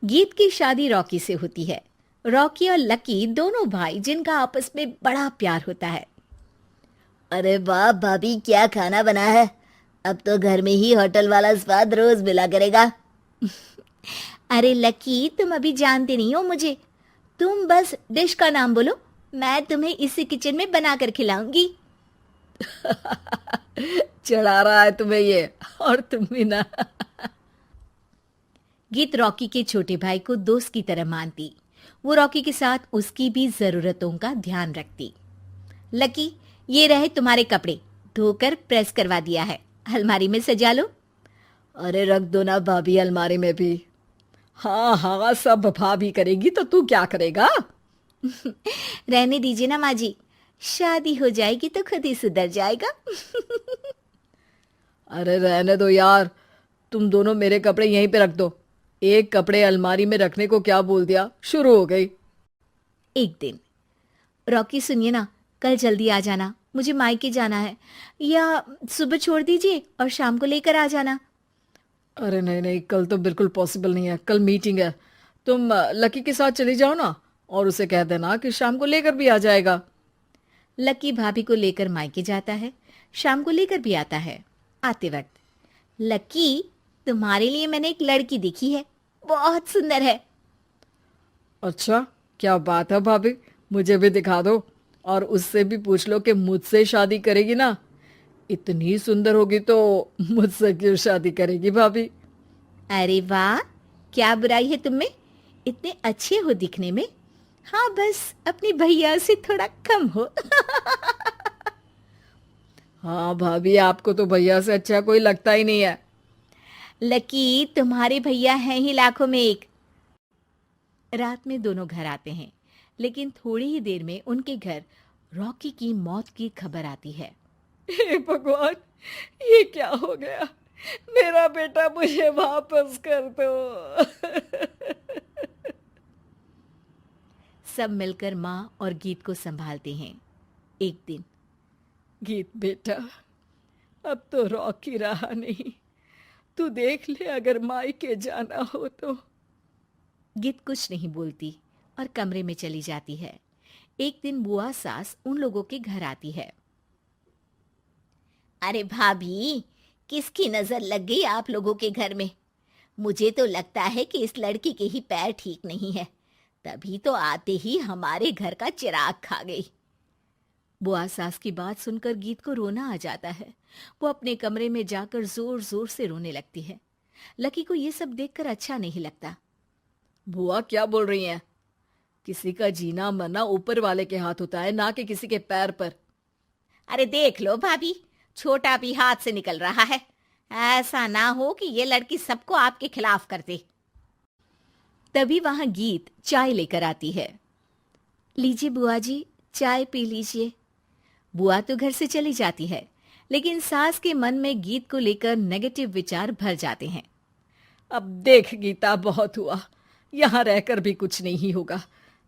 गीत की शादी रॉकी से होती है। रॉकी और लकी दोनों भाई जिनका आपस में बड़ा प्यार होता है। अरे वाह भाभी, क्या खाना बना है। अब तो घर में ही होटल वाला स्वाद रोज मिला करेगा। अरे लकी, तुम अभी जानते नहीं हो मुझे। तुम बस डिश का नाम बोलो, मैं तुम्हें इसी किचन में बनाकर खिलाऊंगी। चढ़ा रहा है तुम्हें ये, और तुम भी ना। गीत रॉकी के छोटे भाई को दोस्त की तरह मानती। वो रॉकी के साथ उसकी भी जरूरतों का ध्यान रखती। लकी, ये रहे तुम्हारे कपड़े, धोकर प्रेस करवा दिया है, अलमारी में सजा लो। अरे रख दो ना भाभी अलमारी में भी। हाँ हाँ, सब भाभी करेगी तो तू क्या करेगा। रहने दीजिए ना माँ जी, शादी हो जाएगी तो खुद ही सुधर जाएगा। अरे रहने दो यार, तुम दोनों मेरे कपड़े यहीं पे रख दो। एक कपड़े अलमारी में रखने को क्या बोल दिया, शुरू हो गई। एक दिन, रॉकी सुनिए ना, कल जल्दी आ जाना, मुझे मायके जाना है, या सुबह छोड़ दीजिए और शाम को लेकर आ जाना। अरे नहीं नहीं, कल तो बिल्कुल पॉसिबल नहीं है, कल मीटिंग है। तुम लकी के साथ चली जाओ ना, और उसे कह देना कि शाम को लेकर भी आ जाएगा। लकी भाभी को लेकर मायके जाता है, शाम को लेकर भी आता है। आते वक्त, लकी, तुम्हारे लिए मैंने एक लड़की देखी है, बहुत सुंदर है। अच्छा, क्या बात है भाभी, मुझे भी दिखा दो। और उससे भी पूछ लो कि मुझसे शादी करेगी ना। इतनी सुंदर होगी तो मुझसे क्यों शादी करेगी भाभी। अरे वाह, क्या बुराई है तुम में, इतने अच्छे हो दिखने में। हाँ, बस अपनी भैया से थोड़ा कम हो। हाँ भाभी, आपको तो भैया से अच्छा कोई लगता ही नहीं है। लकी, तुम्हारे भैया हैं ही लाखों में एक। रात में दोनों घर आते हैं, लेकिन थोड़ी ही देर में उनके घर रॉकी की मौत की खबर आती है। हे भगवान, ये क्या हो गया। मेरा बेटा मुझे वापस कर दो। सब मिलकर माँ और गीत को संभालते हैं। एक दिन, गीत बेटा, अब तो रॉकी रहा नहीं। तू देख ले, अगर मायके जाना हो तो। गीत कुछ नहीं बोलती और कमरे में चली जाती है। एक दिन बुआ सास उन लोगों के घर आती है। अरे भाभी, किसकी नजर लग गई आप लोगों के घर में? मुझे तो लगता है कि इस लड़की के ही पैर ठीक नहीं है, तभी तो आते ही हमारे घर का चिराग खा गई। बुआ सास की बात सुनकर गीत को रोना आ जाता है। वो अपने कमरे में जाकर जोर जोर से रोने लगती है। लकी को ये सब देखकर अच्छा नहीं लगता। बुआ क्या बोल रही हैं? किसी का जीना मरना ऊपर वाले के हाथ होता है, ना कि किसी के पैर पर। अरे देख लो भाभी, छोटा भी हाथ से निकल रहा है। ऐसा ना हो कि ये लड़की सबको आपके खिलाफ कर दे। तभी वहां गीत चाय लेकर आती है। लीजिए बुआ जी, चाय पी लीजिए। बुआ तो घर से चली जाती है, लेकिन सास के मन में गीत को लेकर नेगेटिव विचार भर जाते हैं। अब देख गीता, बहुत हुआ, यहाँ रहकर भी कुछ नहीं होगा।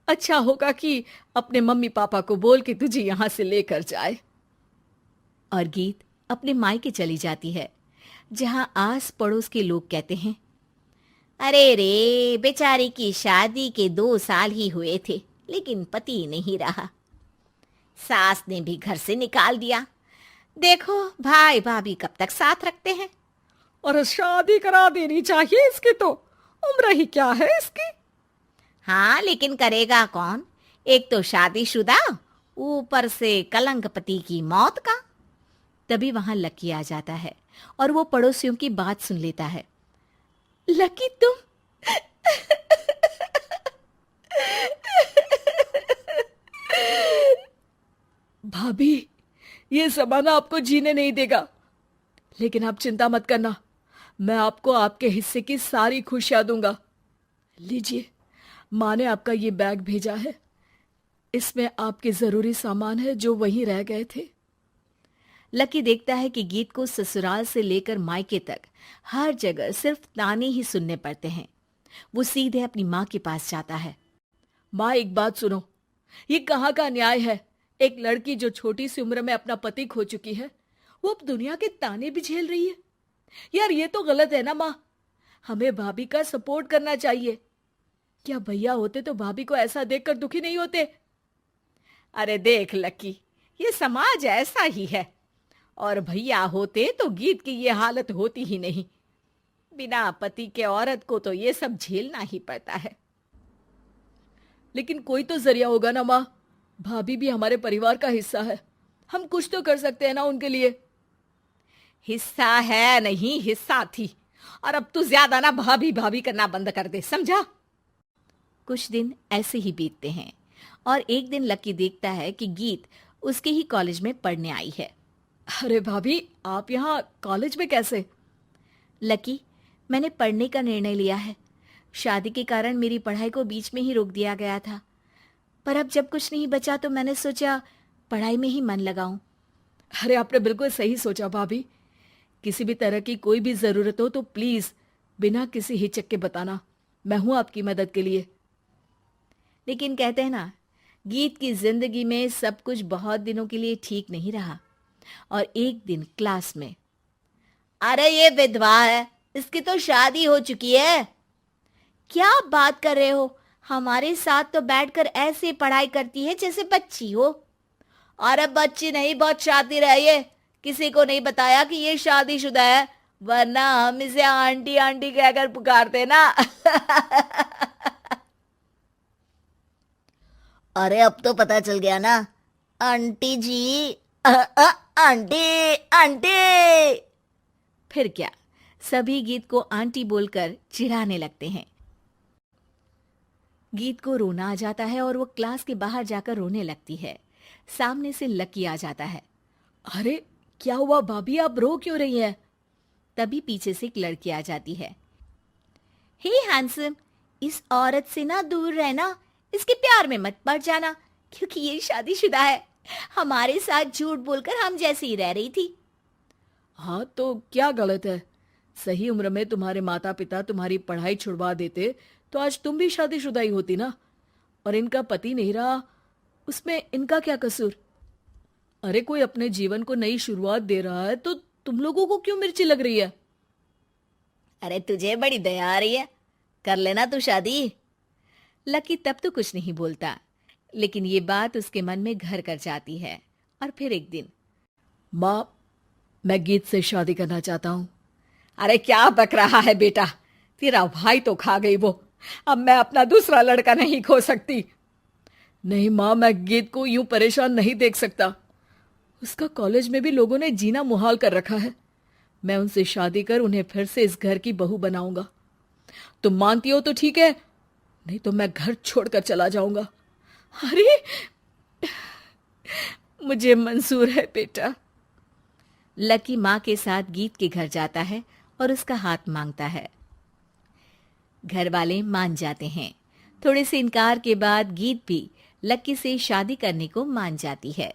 अच्छा होगा कि अपने मम्मी पापा को बोल के तुझे यहाँ से लेकर जाए। और गीत अपने मायके चली जाती है, जहां आस पड़ोस के लोग कहते हैं, अरे रे, बेचारी की शादी के 2 साल ही हुए थे, लेकिन पति नहीं रहा। सास ने भी घर से निकाल दिया। देखो भाई भाभी कब तक साथ रखते हैं। और शादी करा देनी चाहिए इसकी, तो उम्र ही क्या है इसकी। हाँ, लेकिन करेगा कौन? एक तो शादीशुदा, ऊपर से कलंक पति की मौत का। तभी वहां लकी आ जाता है और वो पड़ोसियों की बात सुन लेता है। लकी, तुम भाभी, ये जमाना आपको जीने नहीं देगा। लेकिन आप चिंता मत करना, मैं आपको आपके हिस्से की सारी खुशियां दूंगा। लीजिए, माँ ने आपका ये बैग भेजा है। इसमें आपके जरूरी सामान है जो वहीं रह गए थे। लकी देखता है कि गीत को ससुराल से लेकर मायके तक हर जगह सिर्फ ताने ही सुनने पड़ते हैं। वो सीधे अपनी माँ के पास जाता है। माँ, एक बात सुनो, ये कहाँ का न्याय है। एक लड़की जो छोटी सी उम्र में अपना पति खो चुकी है, वो अब दुनिया के ताने भी झेल रही है। यार, ये तो गलत है ना माँ। हमें भाभी का सपोर्ट करना चाहिए। क्या भैया होते तो भाभी को ऐसा देखकर दुखी नहीं होते? अरे देख लकी, ये समाज ऐसा ही है। और भैया होते तो गीत की ये हालत होती ही नहीं। बिना पति के औरत को तो ये सब झेलना ही पड़ता है। लेकिन कोई तो जरिया होगा ना माँ। भाभी भी हमारे परिवार का हिस्सा है, हम कुछ तो कर सकते हैं ना उनके लिए। हिस्सा है नहीं, हिस्सा थी। और अब तू ज्यादा ना भाभी भाभी करना बंद कर दे, समझा? कुछ दिन ऐसे ही बीतते हैं और एक दिन लकी देखता है कि गीत उसके ही कॉलेज में पढ़ने आई है। अरे भाभी, आप यहाँ कॉलेज में कैसे? लकी, मैंने पढ़ने का निर्णय लिया है। शादी के कारण मेरी पढ़ाई को बीच में ही रोक दिया गया था, पर अब जब कुछ नहीं बचा तो मैंने सोचा पढ़ाई में ही मन लगाऊं। अरे आपने बिल्कुल सही सोचा भाभी। किसी भी तरह की कोई भी जरूरत हो तो प्लीज बिना किसी हिचक के बताना, मैं हूं आपकी मदद के लिए। लेकिन कहते हैं ना, गीत की जिंदगी में सब कुछ बहुत दिनों के लिए ठीक नहीं रहा। और एक दिन क्लास में, अरे ये विधवा है, इसकी तो शादी हो चुकी है। क्या बात कर रहे हो? हमारे साथ तो बैठकर ऐसे पढ़ाई करती है जैसे बच्ची हो। अरे बच्ची नहीं, बहुत शातिर है ये। किसी को नहीं बताया कि ये शादीशुदा है, वरना हम इसे आंटी आंटी कहकर पुकारते ना। अरे अब तो पता चल गया ना, आंटी जी। Aunty aunty. फिर क्या, सभी गीत को आंटी बोलकर चिढ़ाने लगते हैं। गीत को रोना आ जाता है और वो क्लास के बाहर जाकर रोने लगती है। सामने से लकी आ जाता है। अरे क्या हुआ भाभी, आप रो क्यों रही हैं? तभी पीछे से एक लड़की आ जाती है। हे हैंडसम, इस औरत से ना दूर रहना, इसके प्यार में मत पड़ जाना, क्योंकि ये शादीशुदा है। हमारे साथ झूठ बोलकर हम जैसी ही रह रही थी। हाँ तो क्या गलत है? सही उम्र में तुम्हारे माता पिता तुम्हारी पढ़ाई छुड़वा देते तो आज तुम भी शादीशुदा ही होती ना। और इनका पति नहीं रहा, उसमें इनका क्या कसूर? अरे कोई अपने जीवन को नई शुरुआत दे रहा है तो तुम लोगों को क्यों मिर्ची लग रही है? अरे तुझे बड़ी दया आ रही है, कर लेना तू शादी। लकी तब तो कुछ नहीं बोलता, लेकिन ये बात उसके मन में घर कर जाती है। और फिर एक दिन, माँ, मैं गीत से शादी करना चाहता हूँ। अरे क्या बक रहा है बेटा, तेरा भाई तो खा गई वो, अब मैं अपना दूसरा लड़का नहीं खो सकती। नहीं माँ, मैं गीत को यूं परेशान नहीं देख सकता। उसका कॉलेज में भी लोगों ने जीना मुहाल कर रखा है। मैं उनसे शादी कर उन्हें फिर से इस घर की बहू बनाऊंगा। तुम मानती हो तो ठीक है, नहीं तो मैं घर छोड़कर चला जाऊंगा। अरे मुझे मंजूर है बेटा। लकी माँ के साथ गीत के घर जाता है और उसका हाथ मांगता है। घर वाले मान जाते हैं। थोड़े से इनकार के बाद गीत भी लकी से शादी करने को मान जाती है।